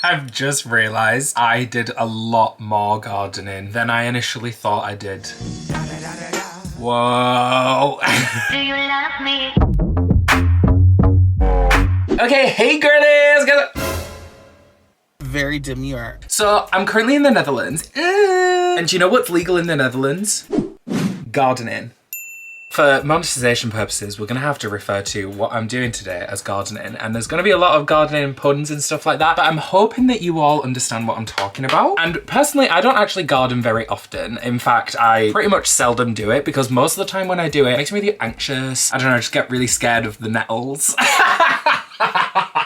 I've just realised I did a lot more gardening than I initially thought I did. Whoa. Do you love me? Okay, hey girlies! Very demure. So, I'm currently in the Netherlands. And do you know what's legal in the Netherlands? Gardening. For monetization purposes, we're going to have to refer to what I'm doing today as gardening. And there's going to be a lot of gardening puns and stuff like that. But I'm hoping that you all understand what I'm talking about. And personally, I don't actually garden very often. In fact, I pretty much seldom do it because most of the time when I do it, it makes me really anxious. I don't know, I just get really scared of the nettles.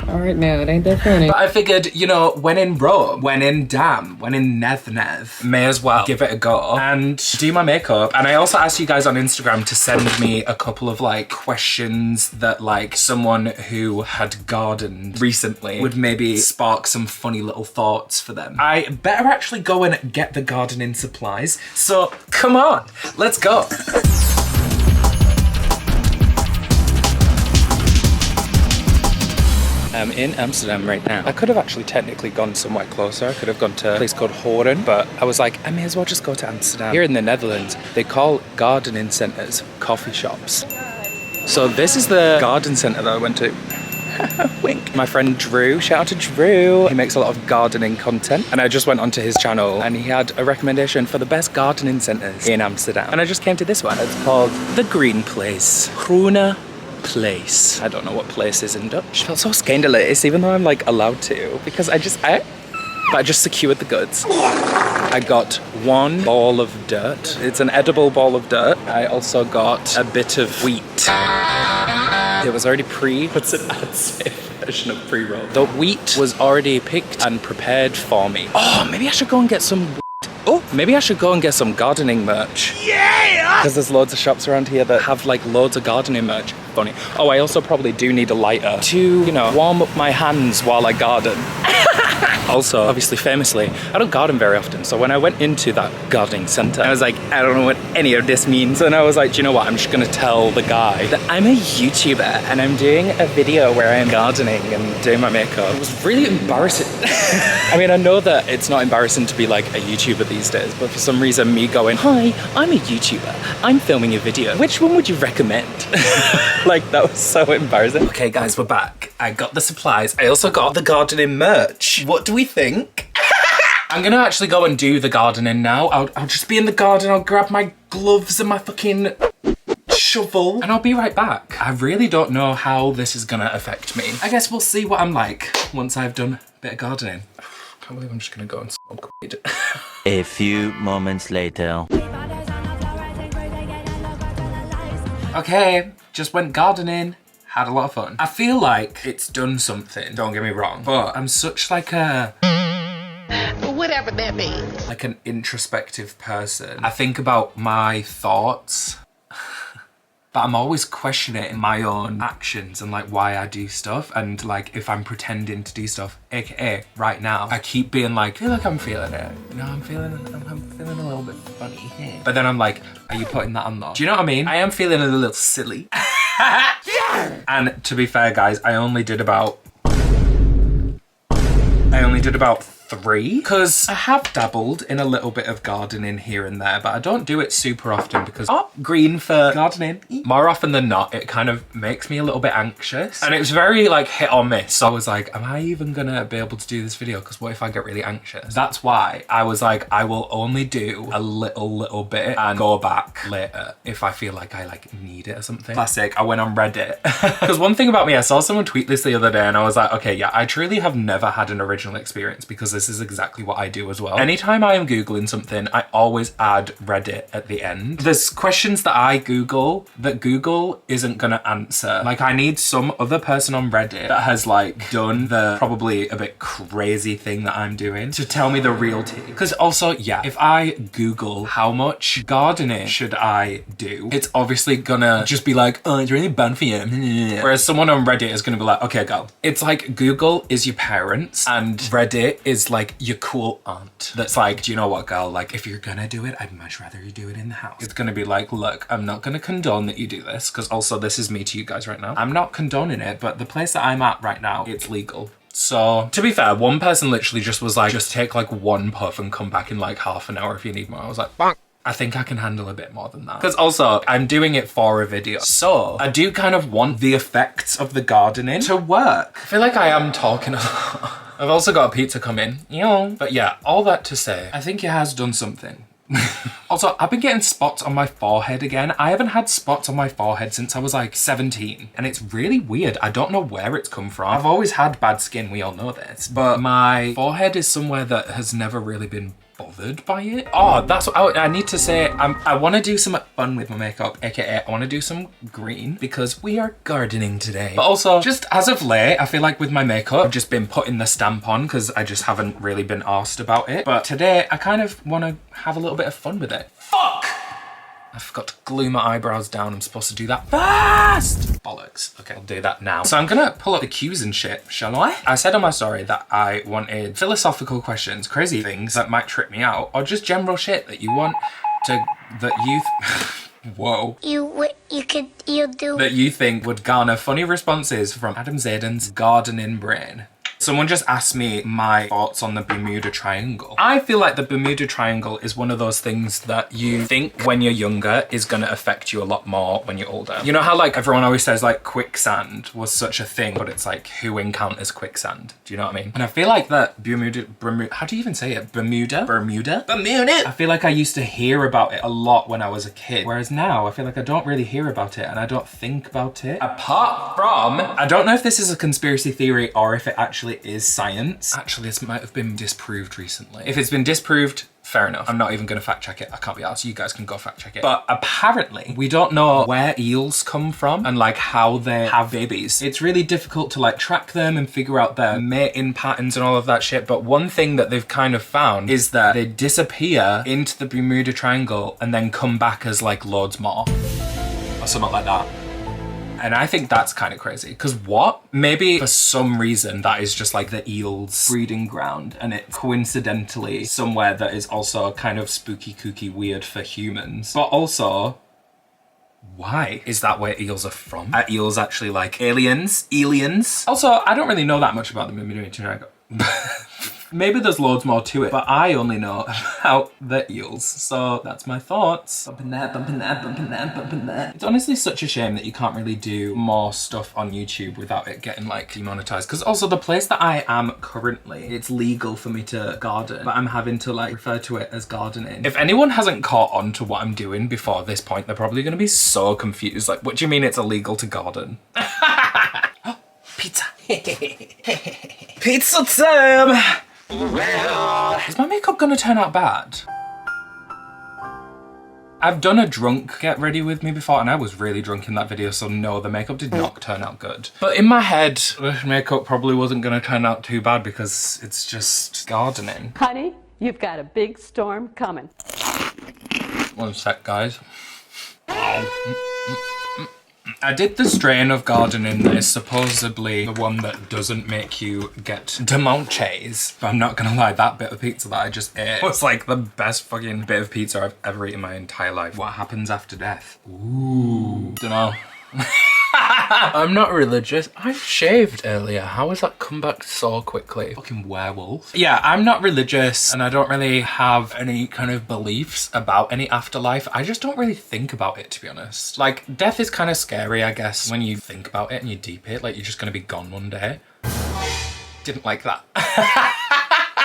Alright now, it ain't that funny. But I figured, you know, when in Rome, when in Dam, when in Nev, may as well give it a go and do my makeup. And I also asked you guys on Instagram to send me a couple of like questions that like someone who had gardened recently would maybe spark some funny little thoughts for them. I better actually go and get the gardening supplies. So come on, let's go. I'm in Amsterdam right now. I could have actually technically gone somewhere closer. I could have gone to a place called Horen, but I was like, I may as well just go to Amsterdam. Here in the Netherlands, they call gardening centres coffee shops. So this is the garden centre that I went to. Wink. My friend Drew, shout out to Drew. He makes a lot of gardening content and I just went onto his channel and he had a recommendation for the best gardening centres in Amsterdam. And I just came to this one. It's called The Green Place. Groene Place. I don't know what place is in Dutch. It felt so scandalous, even though I'm like allowed to, because I just secured the goods. I got one ball of dirt. It's an edible ball of dirt. I also got a bit of wheat. It was already what's an ad-safe version of pre-roll? The wheat was already picked and prepared for me. Oh, maybe I should go and get some gardening merch. Yeah! Because there's loads of shops around here that have like loads of gardening merch. Funny. Oh, I also probably do need a lighter to, you know, warm up my hands while I garden. Also, obviously, famously, I don't garden very often. So when I went into that gardening center, I was like, I don't know what any of this means. And I was like, do you know what? I'm just gonna tell the guy that I'm a YouTuber and I'm doing a video where I'm gardening and doing my makeup. It was really embarrassing. I mean, I know that it's not embarrassing to be like a YouTuber these days, but for some reason me going, hi, I'm a YouTuber. I'm filming a video. Which one would you recommend? Like, that was so embarrassing. Okay, guys, we're back. I got the supplies. I also got the gardening merch. What do we think? I'm gonna actually go and do the gardening now. I'll just be in the garden. I'll grab my gloves and my fucking shovel and I'll be right back. I really don't know how this is gonna affect me. I guess we'll see what I'm like once I've done a bit of gardening. I can't believe I'm just gonna go and smoke weed. A few moments later. Okay, just went gardening. Had a lot of fun. I feel like it's done something, don't get me wrong, but I'm such like a... Whatever that means. like an introspective person. I think about my thoughts, but I'm always questioning my own actions and like why I do stuff and like if I'm pretending to do stuff, aka right now, I keep being like, I feel like I'm feeling it. You know, I'm feeling a little bit funny here. But then I'm like, are you putting that on though? Do you know what I mean? I am feeling a little silly. And to be fair, guys, I only did about 3 because I have dabbled in a little bit of gardening here and there, but I don't do it super often because green for gardening. More often than not, it kind of makes me a little bit anxious and it's very like hit or miss. So I was like, am I even gonna be able to do this video? Because what if I get really anxious? That's why I was like, I will only do a little bit and go back later if I feel like I like need it or something. Classic, I went on Reddit. Because one thing about me, I saw someone tweet this the other day and I was like, okay, yeah, I truly have never had an original experience because this is exactly what I do as well. Anytime I am Googling something, I always add Reddit at the end. There's questions that I Google that Google isn't gonna answer. Like I need some other person on Reddit that has like done the probably a bit crazy thing that I'm doing to tell me the real tea. Because also, yeah, if I Google how much gardening should I do, it's obviously gonna just be like, oh, it's really bad for you. Whereas someone on Reddit is gonna be like, okay, go. It's like Google is your parents and Reddit is like your cool aunt that's like, do you know what, girl, like if you're gonna do it, I'd much rather you do it in the house. It's gonna be like, look, I'm not gonna condone that you do this, because also this is me to you guys right now. I'm not condoning it, but the place that I'm at right now, it's legal. So to be fair, one person literally just was like, just take like one puff and come back in like half an hour if you need more. I was like, bonk. I think I can handle a bit more than that. Because also, I'm doing it for a video. So I do kind of want the effects of the gardening to work. I feel like I am talking a lot. I've also got a pizza coming. But yeah, all that to say, I think it has done something. Also, I've been getting spots on my forehead again. I haven't had spots on my forehead since I was like 17. And it's really weird. I don't know where it's come from. I've always had bad skin, we all know this. But my forehead is somewhere that has never really been bothered by it. Oh, that's what I need to say. I want to do some fun with my makeup, aka I want to do some green because we are gardening today. But also, just as of late, I feel like with my makeup, I've just been putting the stamp on because I just haven't really been asked about it. But today, I kind of want to have a little bit of fun with it. Fuck! I forgot to glue my eyebrows down. I'm supposed to do that fast. Bollocks. Okay, I'll do that now. So I'm gonna pull up the cues and shit, shall I? I said on my story that I wanted philosophical questions, crazy things that might trip me out, or just general shit that you want to, that you, whoa. That you think would garner funny responses from Adam Zayden's gardening brain. Someone just asked me my thoughts on the Bermuda Triangle. I feel like the Bermuda Triangle is one of those things that you think when you're younger is gonna affect you a lot more when you're older. You know how like everyone always says like quicksand was such a thing, but it's like who encounters quicksand? Do you know what I mean? And I feel like that Bermuda, how do you even say it? Bermuda? I feel like I used to hear about it a lot when I was a kid. Whereas now I feel like I don't really hear about it and I don't think about it. Apart from, I don't know if this is a conspiracy theory or if it actually is science. Actually, this might have been disproved recently. If it's been disproved, fair enough. I'm not even gonna fact check it. I can't be arsed. You guys can go fact check it. But apparently, we don't know where eels come from and like how they have babies. It's really difficult to like track them and figure out their mating patterns and all of that shit. But one thing that they've kind of found is that they disappear into the Bermuda Triangle and then come back as like loads more. Or something like that. And I think that's kind of crazy, because what? Maybe for some reason that is just like the eel's breeding ground and it's coincidentally somewhere that is also kind of spooky, kooky, weird for humans. But also, why is that where eels are from? Are eels actually like aliens? Aliens? Also, I don't really know that much about the Bermuda Triangle. Maybe there's loads more to it, but I only know about the eels. So that's my thoughts. Bumping that, bumping that, bumping that, bumping that. It's honestly such a shame that you can't really do more stuff on YouTube without it getting like demonetized. Because also the place that I am currently, it's legal for me to garden, but I'm having to like refer to it as gardening. If anyone hasn't caught on to what I'm doing before this point, they're probably gonna be so confused. Like, what do you mean it's illegal to garden? Pizza. Pizza time! Is my makeup gonna turn out bad? I've done a drunk get ready with me before and I was really drunk in that video, so no, the makeup did not turn out good. But in my head, the makeup probably wasn't gonna turn out too bad because it's just gardening. Honey, you've got a big storm coming. One sec, guys. I did the strain of gardening that is supposedly the one that doesn't make you get dementia. But I'm not gonna lie, that bit of pizza that I just ate was like the best fucking bit of pizza I've ever eaten in my entire life. What happens after death? Ooh, dunno. I'm not religious. I shaved earlier. How has that come back so quickly? Fucking werewolf. Yeah, I'm not religious and I don't really have any kind of beliefs about any afterlife. I just don't really think about it, to be honest. Like, death is kind of scary, I guess, when you think about it and you deep it, like you're just gonna be gone one day. Didn't like that.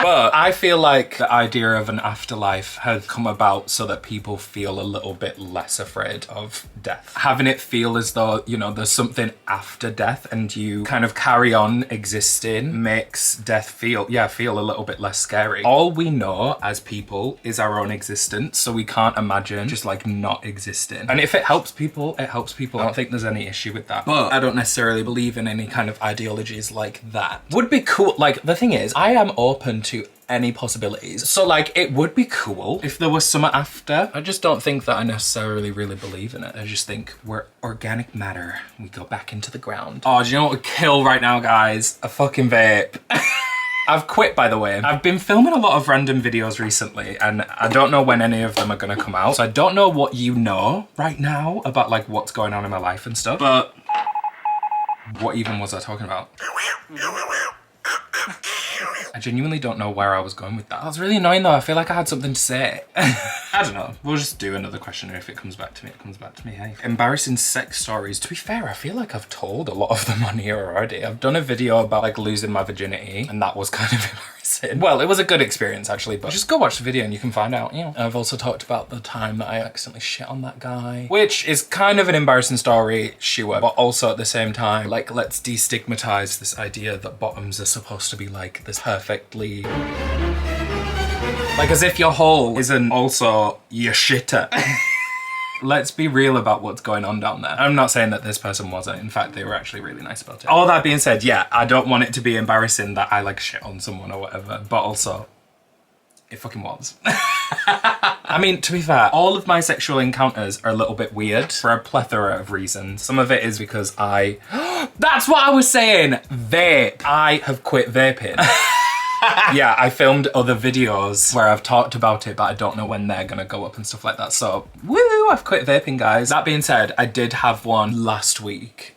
But I feel like the idea of an afterlife has come about so that people feel a little bit less afraid of death. Having it feel as though, you know, there's something after death and you kind of carry on existing makes death feel a little bit less scary. All we know as people is our own existence, so we can't imagine just like not existing. And if it helps people, it helps people. I don't think there's any issue with that. But I don't necessarily believe in any kind of ideologies like that. Would be cool. Like, the thing is, I am open to any possibilities. So like, it would be cool if there was some after. I just don't think that I necessarily really believe in it. I just think we're organic matter. We go back into the ground. Oh, do you know what would kill right now, guys? A fucking vape. I've quit, by the way. I've been filming a lot of random videos recently and I don't know when any of them are gonna come out. So I don't know what you know right now about like what's going on in my life and stuff, but what even was I talking about? I genuinely don't know where I was going with that. That was really annoying though. I feel like I had something to say. I don't know. We'll just do another question, and if it comes back to me, it comes back to me, hey. Embarrassing sex stories. To be fair, I feel like I've told a lot of them on here already. I've done a video about like losing my virginity, and that was kind of embarrassing. Well, it was a good experience actually, but just go watch the video and you can find out, you know. I've also talked about the time that I accidentally shit on that guy, which is kind of an embarrassing story, sure, but also at the same time, like, let's destigmatize this idea that bottoms are supposed to be like this perfectly, like as if your hole isn't also your shitter. Let's be real about what's going on down there. I'm not saying that this person wasn't. In fact, they were actually really nice about it. All that being said, yeah, I don't want it to be embarrassing that I like shit on someone or whatever, but also, it fucking was. I mean, to be fair, all of my sexual encounters are a little bit weird for a plethora of reasons. Some of it is because that's what I was saying! Vape! I have quit vaping. Yeah, I filmed other videos where I've talked about it, but I don't know when they're gonna go up and stuff like that. So, woo, I've quit vaping, guys. That being said, I did have one last week.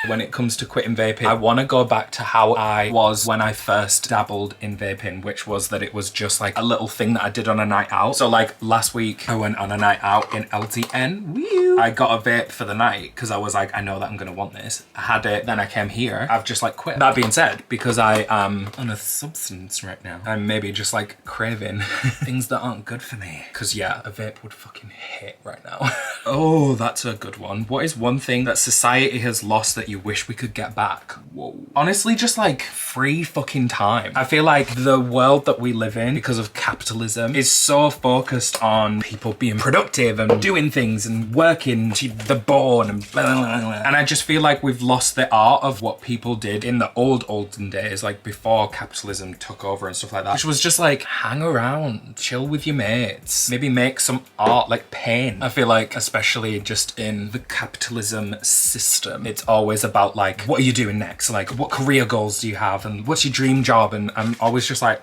When it comes to quitting vaping, I want to go back to how I was when I first dabbled in vaping, which was that it was just like a little thing that I did on a night out. So like last week I went on a night out in LTN. Woo! I got a vape for the night because I was like, I know that I'm gonna want this. I had it, then I came here. I've just like quit. That being said, because I am on a substance right now, I'm maybe just like craving things that aren't good for me. Because yeah, a vape would fucking hit right now. Oh, that's a good one. What is one thing that society has lost that you wish we could get back? Whoa. Honestly, just like free fucking time. I feel like the world that we live in, because of capitalism, is so focused on people being productive and doing things and working to the bone and blah, blah, blah. And I just feel like we've lost the art of what people did in the olden days, like before capitalism took over and stuff like that, which was just like hang around, chill with your mates, maybe make some art, like paint. I feel like especially just in the capitalism system, it's always about like, what are you doing next? Like, what career goals do you have? And what's your dream job? And I'm always just like,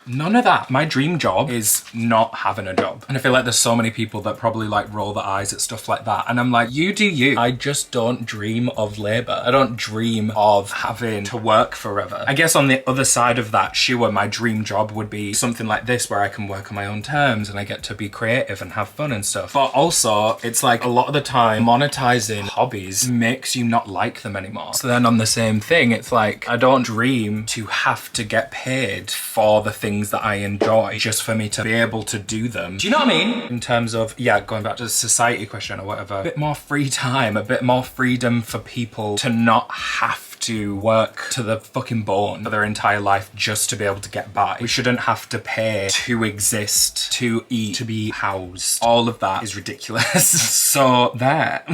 none of that. My dream job is not having a job. And I feel like there's so many people that probably like roll their eyes at stuff like that. And I'm like, you do you. I just don't dream of labor. I don't dream of having to work forever. I guess on the other side of that, sure, my dream job would be something like this where I can work on my own terms and I get to be creative and have fun and stuff. But also, it's like a lot of the time, monetizing hobbies makes you not like them anymore. So then on the same thing, it's like, I don't dream to have to get paid for the things that I enjoy just for me to be able to do them. Do you know what I mean? In terms of, yeah, going back to the society question or whatever, a bit more free time, a bit more freedom for people to not have to work to the fucking bone for their entire life just to be able to get by. We shouldn't have to pay to exist, to eat, to be housed. All of that is ridiculous. So there.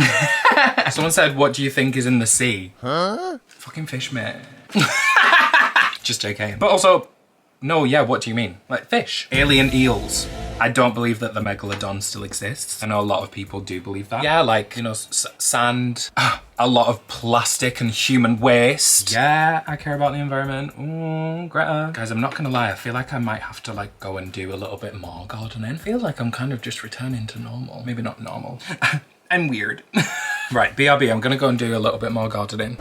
Someone said, what do you think is in the sea? Huh? Fucking fish, mate. Just JK. But also, no, yeah, what do you mean? Like fish. Alien eels. I don't believe that the megalodon still exists. I know a lot of people do believe that. Yeah, like, you know, sand, a lot of plastic and human waste. Yeah, I care about the environment. Ooh, Greta. Guys, I'm not gonna lie, I feel like I might have to like go and do a little bit more gardening. I feel like I'm kind of just returning to normal. Maybe not normal. I'm weird. Right, BRB, I'm gonna go and do a little bit more gardening.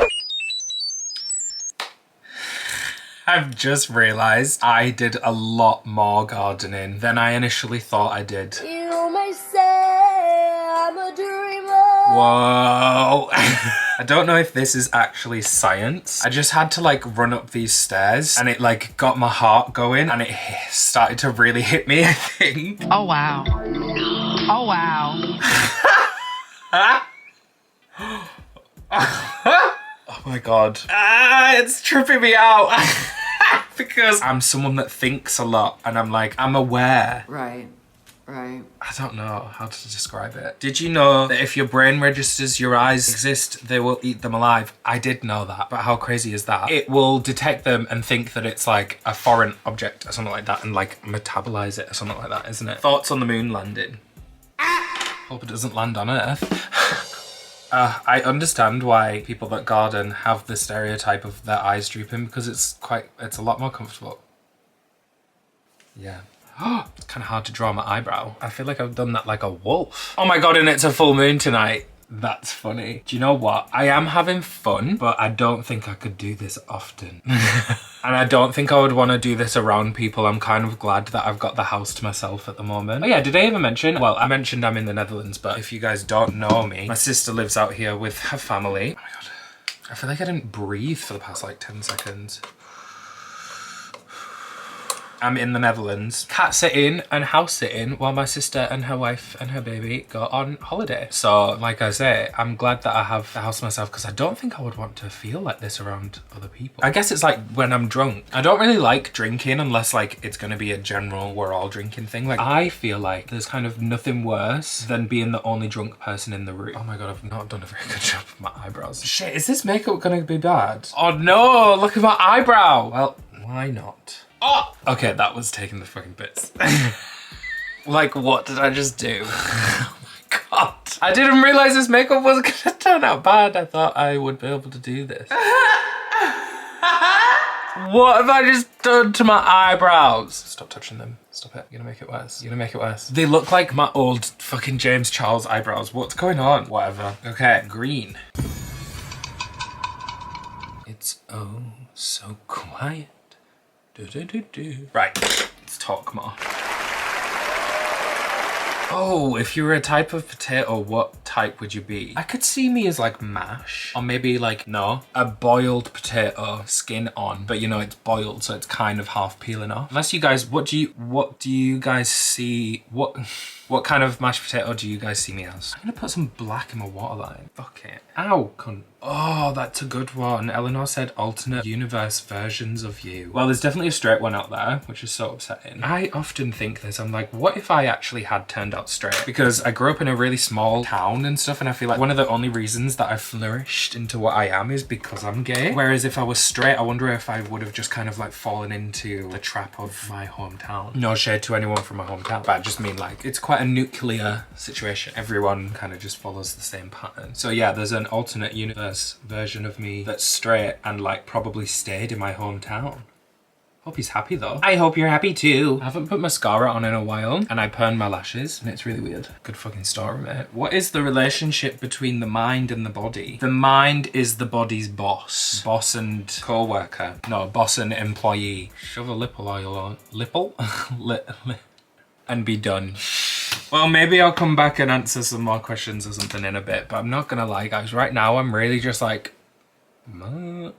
I've just realised I did a lot more gardening than I initially thought I did. You may say I'm a dreamer. Whoa. I don't know if this is actually science. I just had to like run up these stairs and it like got my heart going and it started to really hit me, I think. Oh, wow. Oh, wow. Oh my God. It's tripping me out. Because I'm someone that thinks a lot and I'm like, I'm aware. Right. I don't know how to describe it. Did you know that if your brain registers your eyes exist, they will eat them alive? I did know that, but how crazy is that? It will detect them and think that it's like a foreign object or something like that and like metabolize it or something like that, isn't it? Thoughts on the moon landing? Hope it doesn't land on Earth. I understand why people that garden have the stereotype of their eyes drooping because it's a lot more comfortable. Yeah. It's kind of hard to draw my eyebrow. I feel like I've done that like a wolf. Oh my God, and it's a full moon tonight. That's funny. Do you know what? I am having fun, but I don't think I could do this often. And I don't think I would want to do this around people. I'm kind of glad that I've got the house to myself at the moment. Oh yeah, did I even mention? Well, I mentioned I'm in the Netherlands, but if you guys don't know me, my sister lives out here with her family. Oh my God. I feel like I didn't breathe for the past like 10 seconds. I'm in the Netherlands, cat sitting and house sitting while my sister and her wife and her baby go on holiday. So like I say, I'm glad that I have the house to myself because I don't think I would want to feel like this around other people. I guess it's like when I'm drunk. I don't really like drinking unless like it's gonna be a general we're all drinking thing. Like I feel like there's kind of nothing worse than being the only drunk person in the room. Oh my God, I've not done a very good job with my eyebrows. Shit, is this makeup gonna be bad? Oh no, look at my eyebrow. Well, why not? Oh! Okay, that was taking the fucking bits. Like, what did I just do? Oh my God. I didn't realize this makeup was gonna turn out bad. I thought I would be able to do this. What have I just done to my eyebrows? Stop touching them. Stop it. You're gonna make it worse. You're gonna make it worse. They look like my old fucking James Charles eyebrows. What's going on? Whatever. Okay, green. It's oh so quiet. Right, let's talk more. Oh, if you were a type of potato, what type would you be? I could see me as like mash, or maybe like, no, a boiled potato, skin on, but you know, it's boiled, so it's kind of half peeling off. Unless you guys, what do you guys see, what kind of mashed potato do you guys see me as? I'm gonna put some black in my waterline. Fuck it. Ow, cunt. Oh, that's a good one. Eleanor said alternate universe versions of you. Well, there's definitely a straight one out there, which is so upsetting. I often think this. I'm like, what if I actually had turned out straight? Because I grew up in a really small town and stuff, and I feel like one of the only reasons that I flourished into what I am is because I'm gay. Whereas if I was straight, I wonder if I would have just kind of like fallen into the trap of my hometown. No shade to anyone from my hometown, but I just mean like, it's quite a nuclear situation. Everyone kind of just follows the same pattern. So yeah, there's an alternate universe version of me that's straight and like probably stayed in my hometown. Hope he's happy though. I hope you're happy too. I haven't put mascara on in a while and I perm my lashes and it's really weird. Good fucking story, mate. What is the relationship between the mind and the body? The mind is the body's boss. Boss and co-worker. No, boss and employee. Shove a lipple oil on. Lipple? And be done. Well, maybe I'll come back and answer some more questions or something in a bit, but I'm not gonna lie, guys. Right now, I'm really just like, do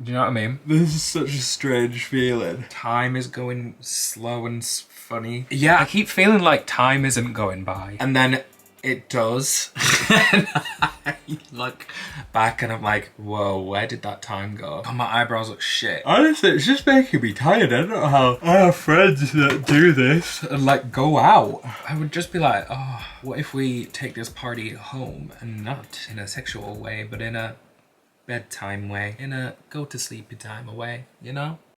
you know what I mean? This is such a strange feeling. Time is going slow and funny. Yeah, I keep feeling like time isn't going by. And then it does. And I look back and I'm like, whoa, where did that time go? Oh, my eyebrows look shit. Honestly, it's just making me tired. I don't know how I have friends that do this and like go out. I would just be like, oh, what if we take this party home and not in a sexual way, but in a bedtime way, in a go to sleepy time way, you know?